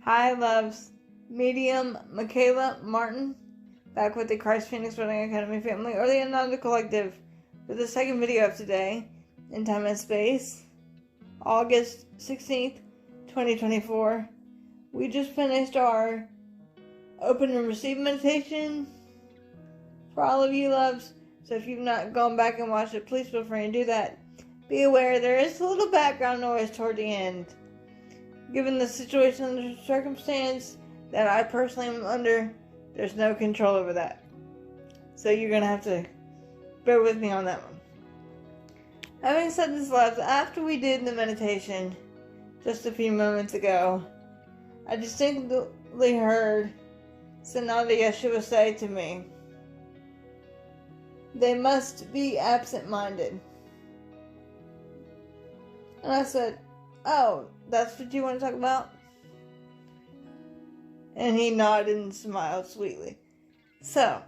Hi, loves. Medium Michaela Martin, back with the Christ Phoenix Wedding Academy family, or the Ananda Collective, for the second video of today, in time and space, August 16th, 2024. We just finished our open and receive meditation for all of you loves, so if you've not gone back and watched it, please feel free to do that. Be aware there is a little background noise toward the end. Given the situation and the circumstance that I personally am under, there's no control over that. So you're going to have to bear with me on that one. Having said this, loves, after we did the meditation just a few moments ago, I distinctly heard Sananda Yeshua say to me, "They must be absent-minded." And I said, "Oh, that's what you want to talk about?" And he nodded and smiled sweetly. So,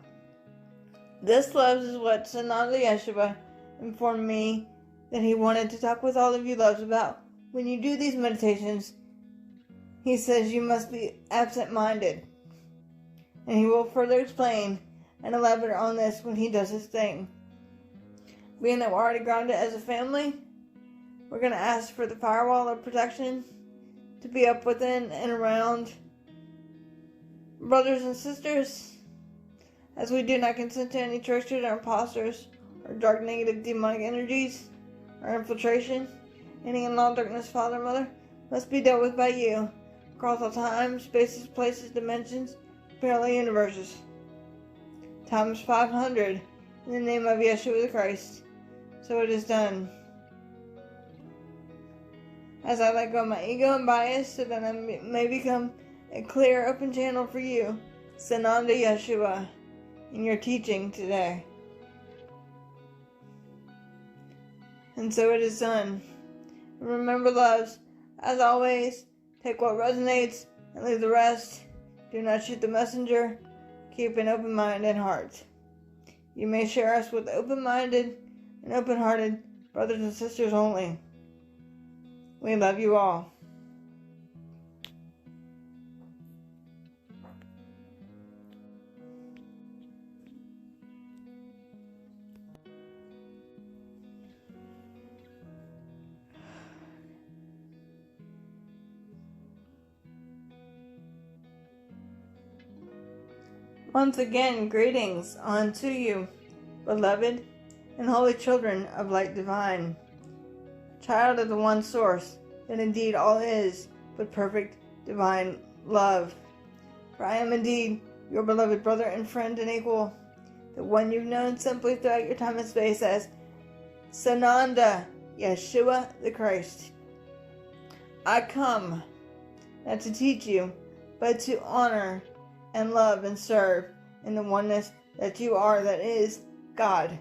this, loves, is what Sananda Yeshua informed me that he wanted to talk with all of you loves about. When you do these meditations, he says you must be absent-minded. And he will further explain and elaborate on this when he does his thing. Being that we're already grounded as a family, we're going to ask for the firewall of protection to be up within and around brothers and sisters, as we do not consent to any tricksters or imposters or dark negative demonic energies or infiltration. Any and all darkness, Father and Mother, must be dealt with by you across all time, spaces, places, dimensions, parallel universes. Times 500 in the name of Yeshua the Christ. So it is done. As I let go of my ego and bias so that I may become a clear, open channel for you, Sananda Yeshua, in your teaching today. And so it is done. Remember, loves, as always, take what resonates and leave the rest. Do not shoot the messenger. Keep an open mind and heart. You may share us with open-minded and open-hearted brothers and sisters only. We love you all. Once again, greetings unto you, beloved and holy children of light divine, child of the one source, that indeed all is but perfect divine love. For I am indeed your beloved brother and friend and equal, the one you've known simply throughout your time and space as Sananda Yeshua the Christ. I come not to teach you, but to honor and love and serve in the oneness that you are, that is God.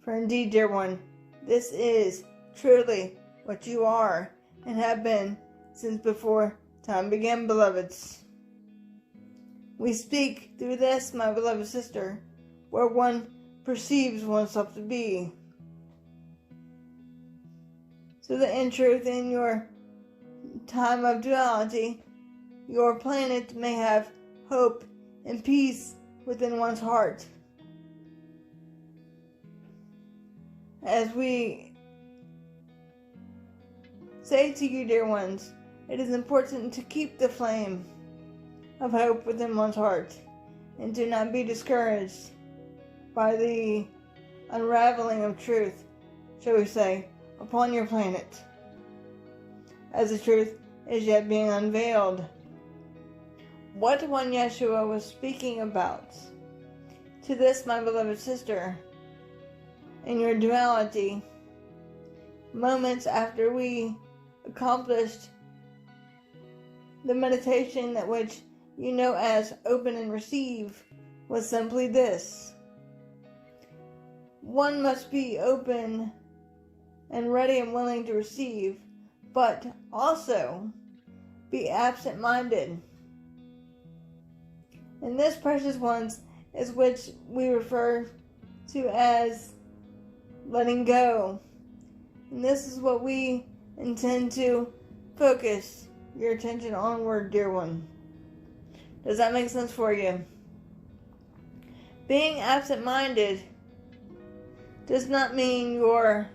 For indeed, dear one, this is truly what you are and have been since before time began, beloveds. We speak through this, my beloved sister, where one perceives oneself to be, so that in truth, in your time of duality, your planet may have hope and peace within one's heart. As we say to you, dear ones, it is important to keep the flame of hope within one's heart and do not be discouraged by the unraveling of truth, shall we say, upon your planet, as the truth is yet being unveiled. What one Yeshua was speaking about to this, my beloved sister, in your duality, moments after we accomplished the meditation that which you know as open and receive, was simply this: one must be open and ready and willing to receive, but also be absent-minded. And this, precious ones, is which we refer to as letting go. And this is what we intend to focus your attention onward, dear one. Does that make sense for you? Being absent-minded does not mean you're,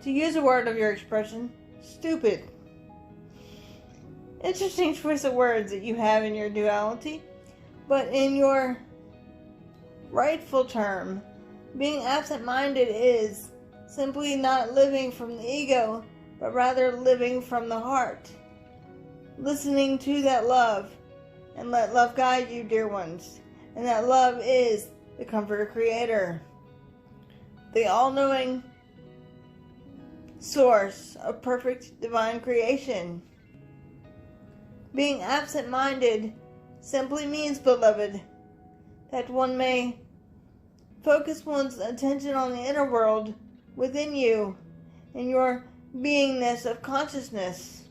to use a word of your expression, stupid. Interesting choice of words that you have in your duality, but in your rightful term, being absent-minded is simply not living from the ego, but rather living from the heart. Listening to that love, and let love guide you, dear ones. And that love is the Comforter Creator, the all-knowing source of perfect divine creation. Being absent-minded simply means, beloved, that one may focus one's attention on the inner world within you and your beingness of consciousness,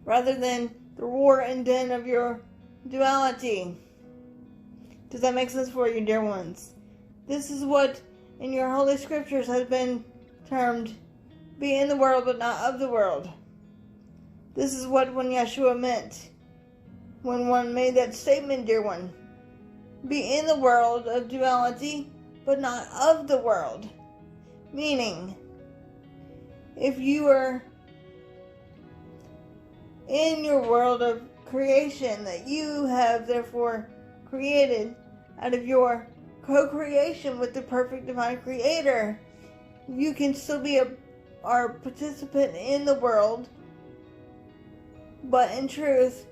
rather than the roar and din of your duality. Does that make sense for you, dear ones? This is what in your holy scriptures has been termed, be in the world but not of the world. This is what when Yeshua meant when one made that statement, dear one. Be in the world of duality but not of the world. Meaning, if you are in your world of creation that you have therefore created out of your co-creation with the perfect divine creator, you can still be a participant in the world, but in truth,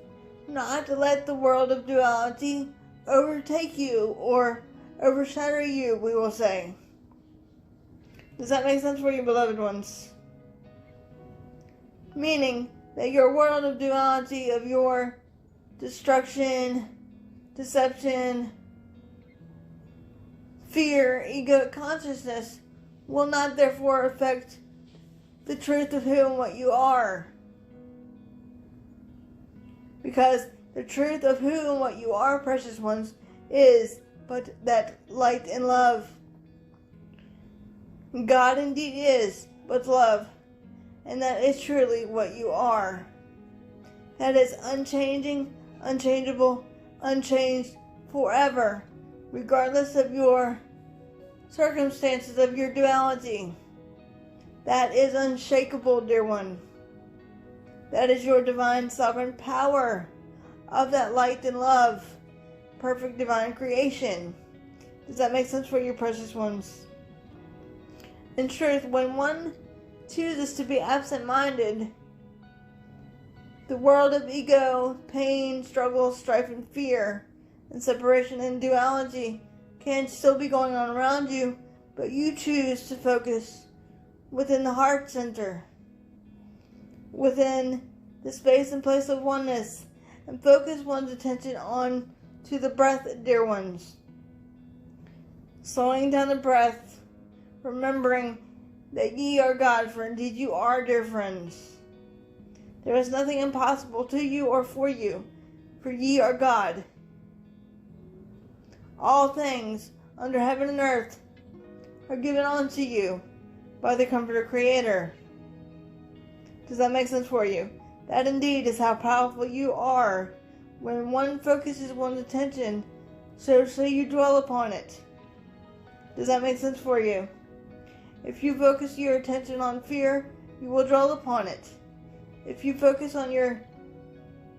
not to let the world of duality overtake you or overshadow you, we will say. Does that make sense for you, beloved ones? Meaning that your world of duality, of your destruction, deception, fear, ego consciousness will not therefore affect the truth of who and what you are. Because the truth of who and what you are, precious ones, is but that light and love. God indeed is but love, and that is truly what you are. That is unchanging, unchangeable, unchanged forever, regardless of your circumstances, of your duality. That is unshakable, dear one. That is your divine sovereign power of that light and love, perfect divine creation. Does that make sense for you, precious ones? In truth, when one chooses to be absent-minded, the world of ego, pain, struggle, strife, and fear, and separation and duality can still be going on around you, but you choose to focus within the heart center, within the space and place of oneness, and focus one's attention on to the breath, dear ones. Slowing down the breath, remembering that ye are God, for indeed you are, dear friends. There is nothing impossible to you or for you, for ye are God. All things under heaven and earth are given unto you by the Comforter Creator. Does that make sense for you? That indeed is how powerful you are when one focuses one's attention, so you dwell upon it. Does that make sense for you? If you focus your attention on fear, you will dwell upon it. If you focus on your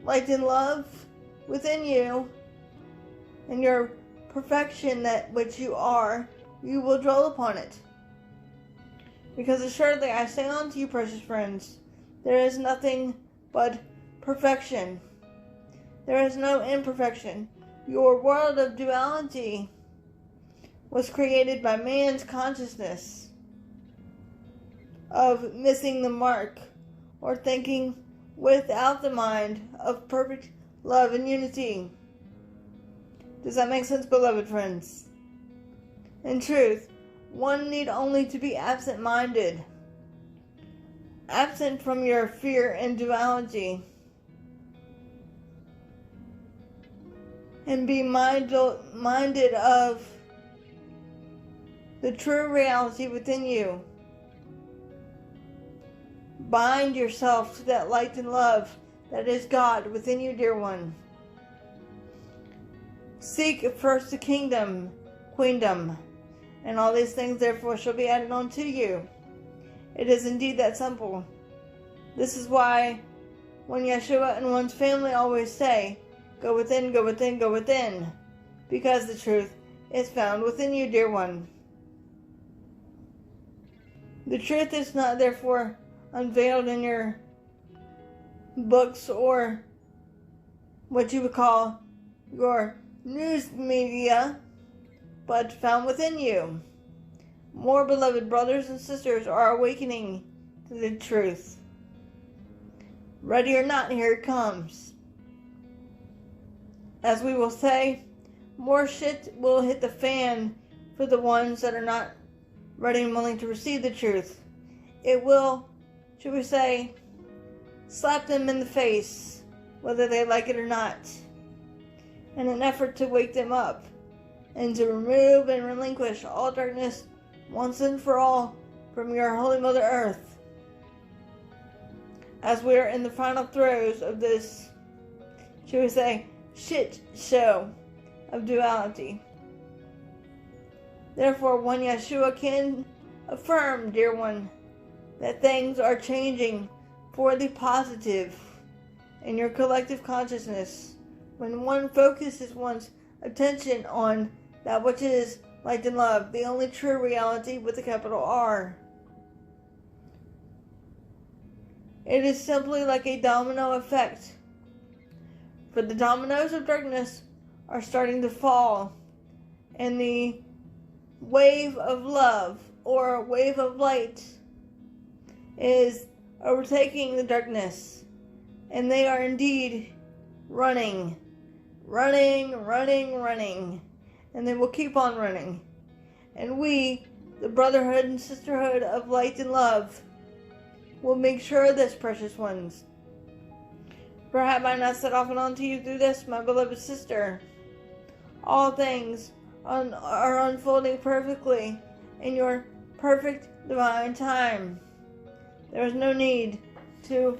light and love within you and your perfection, that which you are, you will dwell upon it. Because assuredly I say unto you, precious friends, there is nothing but perfection. There is no imperfection. Your world of duality was created by man's consciousness of missing the mark, or thinking without the mind of perfect love and unity. Does that make sense, beloved friends? In truth, one need only to be absent-minded, absent from your fear and duality, and be minded of the true reality within you. bind yourself to that light and love that is God within you, dear one. Seek first the kingdom, queendom, and all these things therefore shall be added unto you. It is indeed that simple. This is why when Yeshua and one's family always say, go within, go within, go within, because the truth is found within you, dear one. The truth is not therefore unveiled in your books or what you would call your news media, but found within you. More beloved brothers and sisters are awakening to the truth. Ready or not, here it comes. As we will say, more shit will hit the fan for the ones that are not ready and willing to receive the truth. It will, should we say, slap them in the face, whether they like it or not, in an effort to wake them up and to remove and relinquish all darkness once and for all from your Holy Mother Earth. As we are in the final throes of this, should we say, shit show of duality. Therefore, when Yeshua can affirm, dear one, that things are changing for the positive in your collective consciousness, when one focuses one's attention on that which is light and love, the only true reality with a capital R. It is simply like a domino effect. For the dominoes of darkness are starting to fall, and the wave of love or wave of light is overtaking the darkness, and they are indeed running, and they will keep on running. And we, the brotherhood and sisterhood of light and love, will make sure of this, precious ones. For have I not said often unto you through this, my beloved sister, all things are unfolding perfectly in your perfect divine time. There is no need to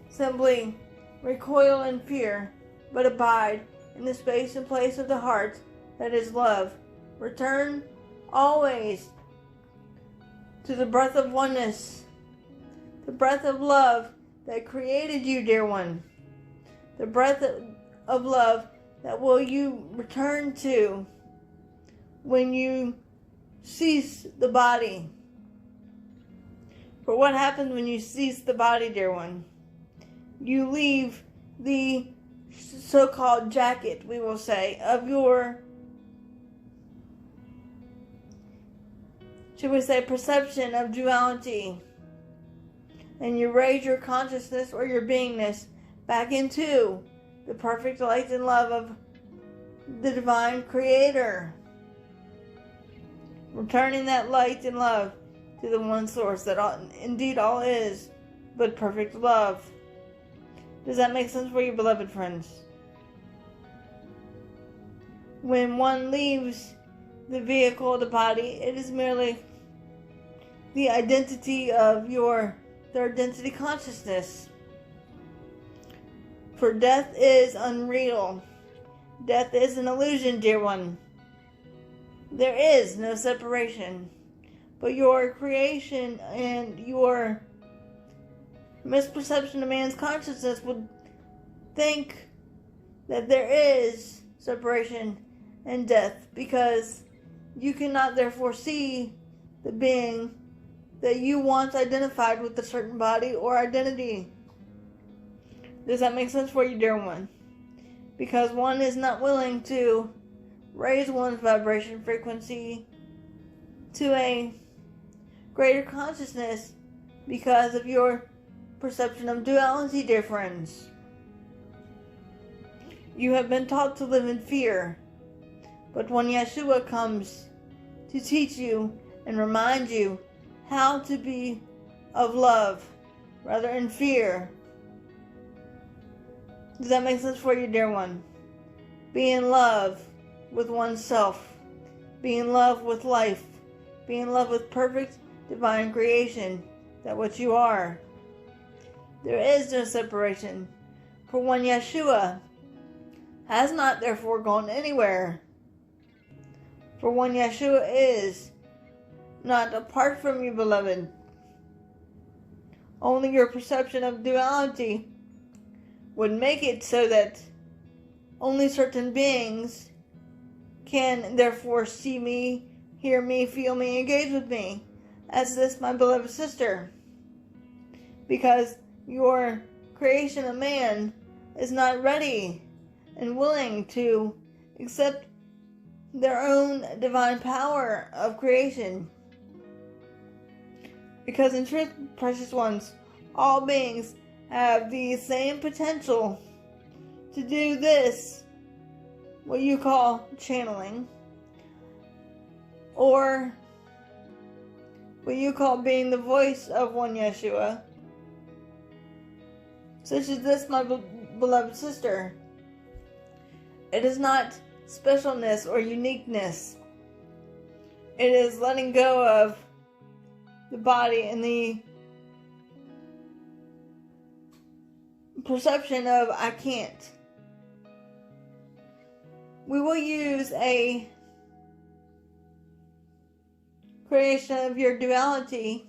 simply recoil in fear, but abide in the space and place of the heart that is love. Return always to the breath of oneness, the breath of love that created you, dear one. The breath of love that will you return to when you cease the body. For what happens when you cease the body, dear one? You leave the so-called jacket, we will say, of your, should we say, perception of duality. And you raise your consciousness or your beingness back into the perfect light and love of the divine creator. Returning that light and love to the one source that indeed all is but perfect love. Does that make sense for you, beloved friends? When one leaves the vehicle, the body, it is merely the identity of their identity consciousness. For death is unreal. Death is an illusion, dear one. There is no separation. But your creation and your misperception of man's consciousness would think that there is separation and death, because you cannot therefore see the being that you once identified with a certain body or identity. Does that make sense for you, dear one? Because one is not willing to raise one's vibration frequency to a greater consciousness because of your perception of duality, dear friends. You have been taught to live in fear, but when Yeshua comes to teach you and remind you how to be of love rather than fear, does that make sense for you, dear one? Be in love with oneself. Be in love with life. Be in love with perfect divine creation, that what you are. There is no separation, for one Yeshua has not therefore gone anywhere. For one Yeshua is not apart from you, beloved. Only your perception of duality would make it so that only certain beings can therefore see me, hear me, feel me, engage with me, as this my beloved sister. Because your creation of man is not ready and willing to accept their own divine power of creation. Because in truth, precious ones, all beings have the same potential to do this, what you call channeling, or what you call being the voice of one Yeshua, such as this, my beloved sister. It is not specialness or uniqueness. It is letting go of the body and the perception of I can't. We will use a creation of your duality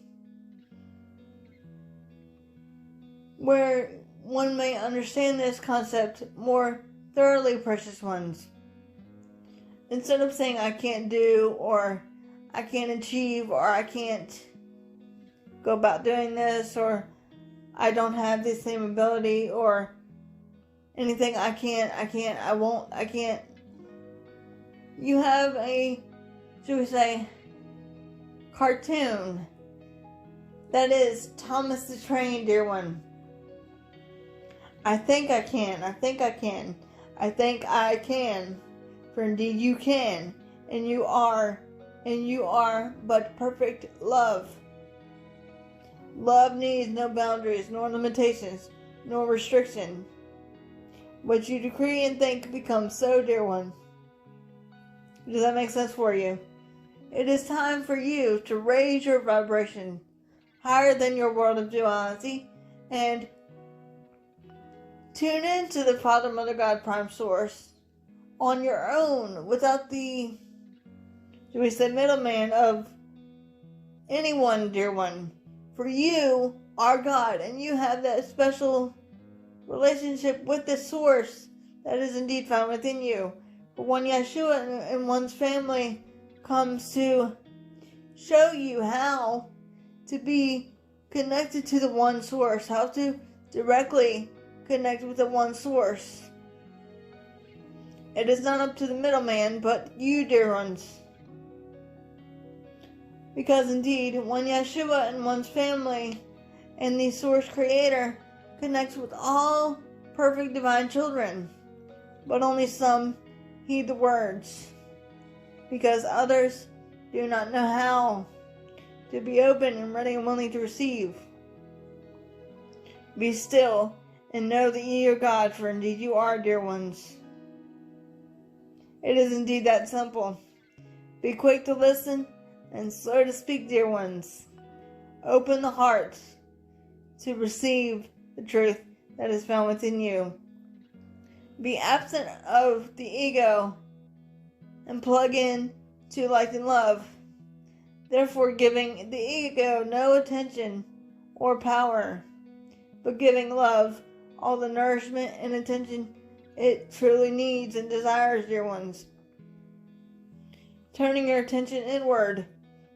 where one may understand this concept more thoroughly, precious ones. Instead of saying I can't do, or I can't achieve, or I can't go about doing this, or I don't have the same ability, or anything I won't, I can't. You have a, should we say, cartoon that is Thomas the Train, dear one. I think I can, I think I can, I think I can, for indeed you can, and you are but perfect love. Love needs no boundaries, nor limitations, nor restriction. What you decree and think becomes so, dear one. Does that make sense for you? It is time for you to raise your vibration higher than your world of duality and tune into the Father, Mother, God, Prime Source on your own, without the, should we say, middleman of anyone, dear one. For you are God, and you have that special relationship with the Source that is indeed found within you. For one Yeshua and one's family comes to show you how to be connected to the one Source, how to directly connect with the one Source. It is not up to the middleman, but you, dear ones. Because indeed, one Yeshua and one's family and the Source Creator connects with all perfect divine children, but only some heed the words, because others do not know how to be open and ready and willing to receive. Be still and know that ye are God, for indeed you are, dear ones. It is indeed that simple. Be quick to listen and slow to speak, dear ones. Open the heart to receive the truth that is found within you. Be absent of the ego and plug in to light and love, therefore giving the ego no attention or power, but giving love all the nourishment and attention it truly needs and desires, dear ones. Turning your attention inward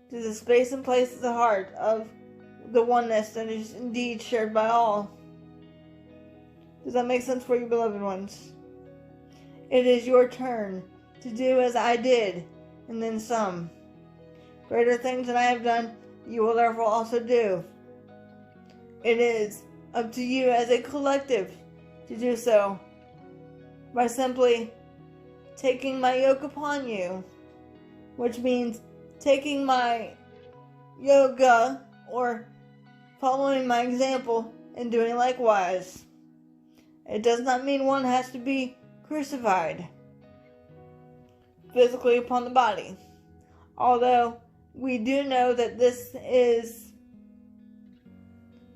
to the space and place of the heart of the oneness that is indeed shared by all. Does that make sense for you, beloved ones? It is your turn to do as I did, and then some. Greater things than I have done, you will therefore also do. It is up to you as a collective to do so, by simply taking my yoke upon you, which means taking my yoga or following my example and doing likewise. It does not mean one has to be crucified physically upon the body, although we do know that this is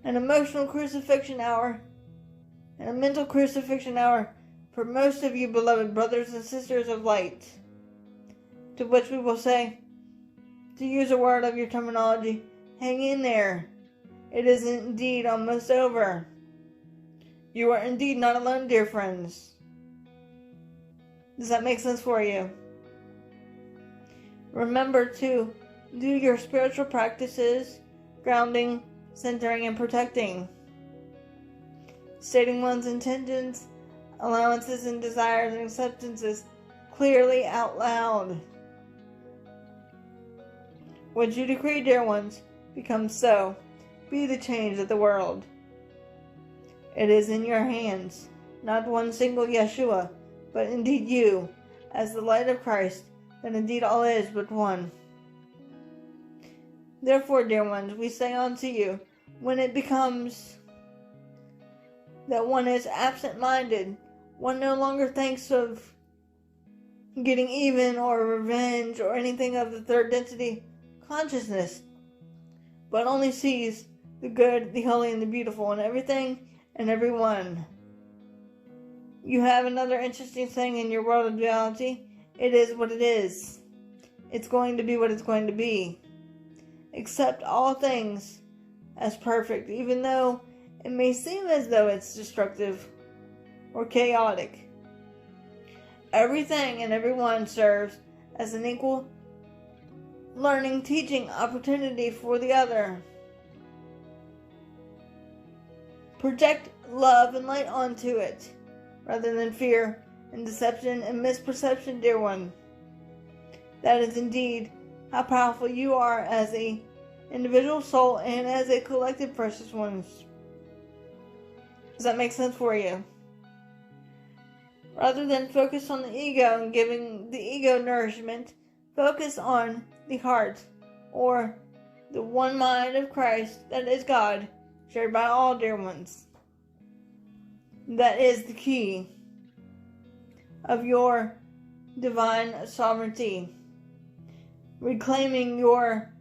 an emotional crucifixion hour, and a mental crucifixion hour for most of you, beloved brothers and sisters of light. To which we will say, to use a word of your terminology, hang in there. It is indeed almost over. You are indeed not alone, dear friends. Does that make sense for you? Remember to do your spiritual practices, grounding, centering, and protecting. Stating one's intentions, allowances, and desires and acceptances clearly out loud. What you decree, dear ones, becomes so. Be the change of the world. It is in your hands, not one single Yeshua, but indeed you, as the light of Christ, that indeed all is but one. Therefore, dear ones, we say unto you, when it becomes that one is absent-minded, one no longer thinks of getting even or revenge or anything of the third density consciousness, but only sees the good, the holy, and the beautiful in everything and everyone. You have another interesting thing in your world of duality. It is what it is. It's going to be what it's going to be. Accept all things as perfect, even though it may seem as though it's destructive or chaotic. Everything and everyone serves as an equal learning, teaching opportunity for the other. Project love and light onto it, rather than fear and deception and misperception, dear one. That is indeed how powerful you are as an individual soul and as a collective precious ones. Does that make sense for you? Rather than focus on the ego and giving the ego nourishment, focus on the heart, or the one mind of Christ that is God, shared by all, dear ones. That is the key of your divine sovereignty, reclaiming your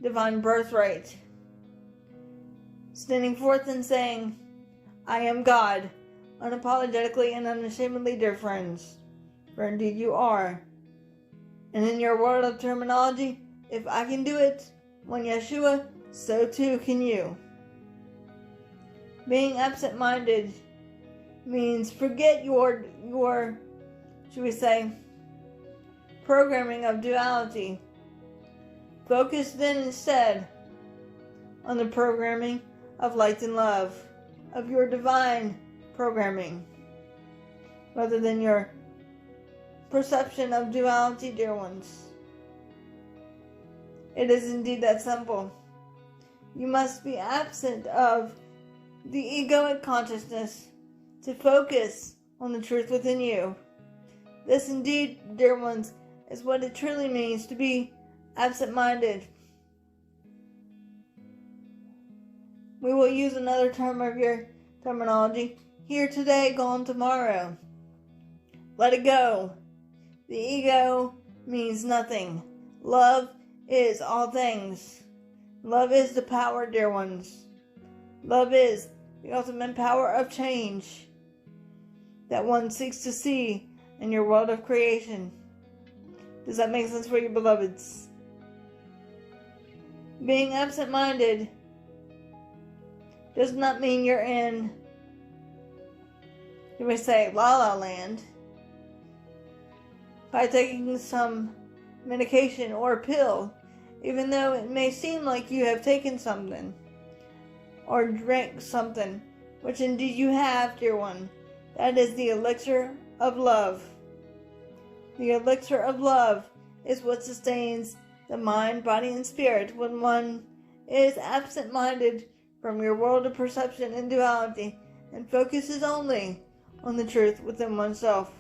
divine birthright, standing forth and saying, I am God, unapologetically and unashamedly, dear friends, for indeed you are. And in your world of terminology, if I can do it, one Yeshua, so too can you. Being absent-minded means forget your should we say, programming of duality. Focus then instead on the programming of light and love, of your divine programming, rather than your perception of duality, dear ones. It is indeed that simple. You must be absent of the egoic consciousness to focus on the truth within you. This indeed, dear ones, is what it truly means to be absent-minded. We will use another term of your terminology. Here today, gone tomorrow. Let it go. The ego means nothing. Love is all things. Love is the power, dear ones. Love is the ultimate power of change that one seeks to see in your world of creation. Does that make sense for you, beloveds? Being absent-minded does not mean you're in, you may say, la la land, by taking some medication or pill, even though it may seem like you have taken something or drank something, which indeed you have, dear one. That is the elixir of love. The elixir of love is what sustains the mind, body, and spirit when one is absent-minded from your world of perception and duality and focuses only on the truth within oneself.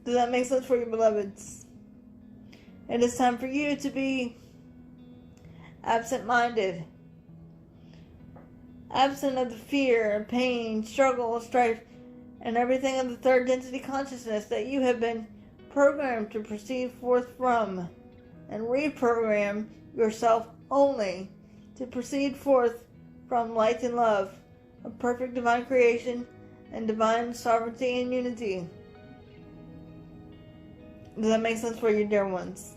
Does that make sense for you, beloveds? It is time for you to be absent-minded. Absent of the fear, pain, struggle, strife, and everything of the third density consciousness that you have been programmed to proceed forth from, and reprogram yourself only to proceed forth from light and love, of perfect divine creation and divine sovereignty and unity. Does that make sense for you, dear ones?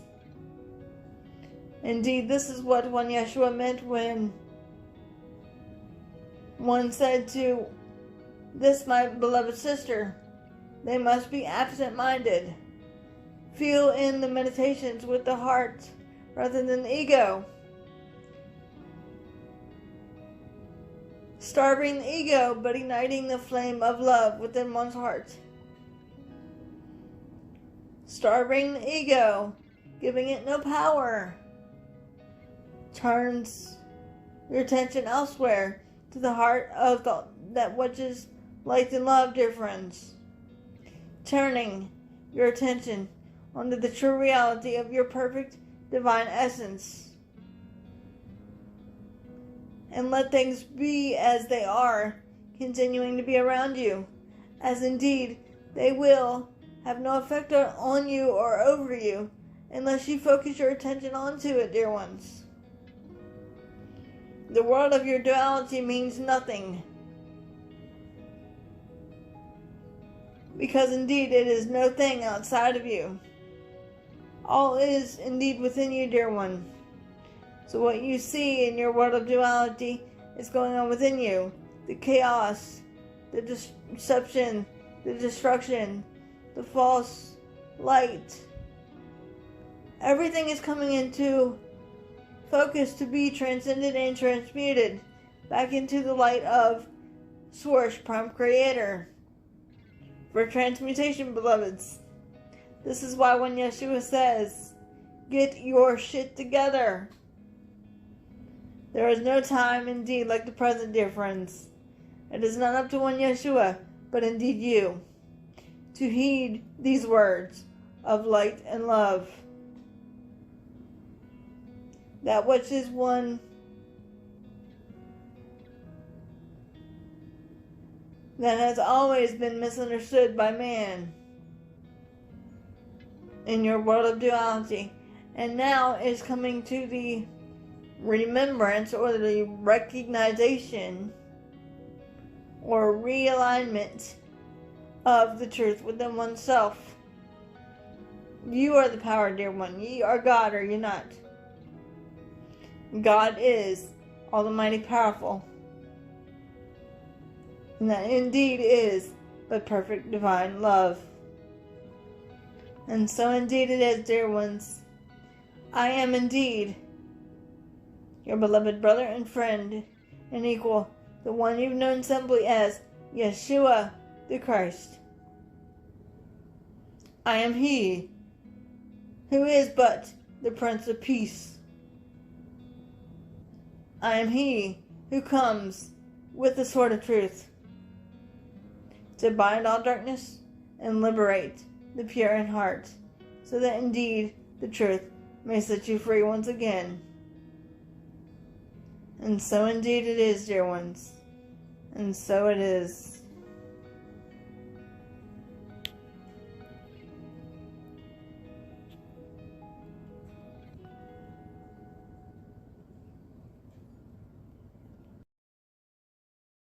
Indeed, this is what one Yeshua meant when one said to this, my beloved sister, they must be absent-minded. Feel in the meditations with the heart rather than the ego. Starving the ego, but igniting the flame of love within one's heart. Starving the ego, giving it no power, turns your attention elsewhere to the heart of that which is light and love, dear friends. Turning your attention onto the true reality of your perfect divine essence. And let things be as they are, continuing to be around you, as indeed they will have no effect on you or over you, unless you focus your attention onto it, dear ones. The world of your duality means nothing, because indeed it is no thing outside of you. All is indeed within you, dear one. So what you see in your world of duality is going on within you. The chaos, the deception, the destruction, the false light. Everything is coming into focus to be transcended and transmuted back into the light of Source, Prime Creator. For transmutation, beloveds. This is why when Yeshua says, get your shit together. There is no time indeed like the present, dear friends. It is not up to one Yeshua, but indeed you, to heed these words of light and love. That which is one that has always been misunderstood by man in your world of duality, and now is coming to the remembrance or the recognition or realignment of the truth within oneself. You are the power, dear one. Ye are God, are you not? God is almighty powerful, and that indeed is but perfect divine love. And so indeed it is, dear ones. I am indeed your beloved brother and friend and equal, the one you've known simply as Yeshua the Christ. I am He who is but the Prince of Peace. I am He who comes with the sword of truth to bind all darkness and liberate the pure in heart, so that indeed the truth may set you free once again. And so indeed it is, dear ones, and so it is.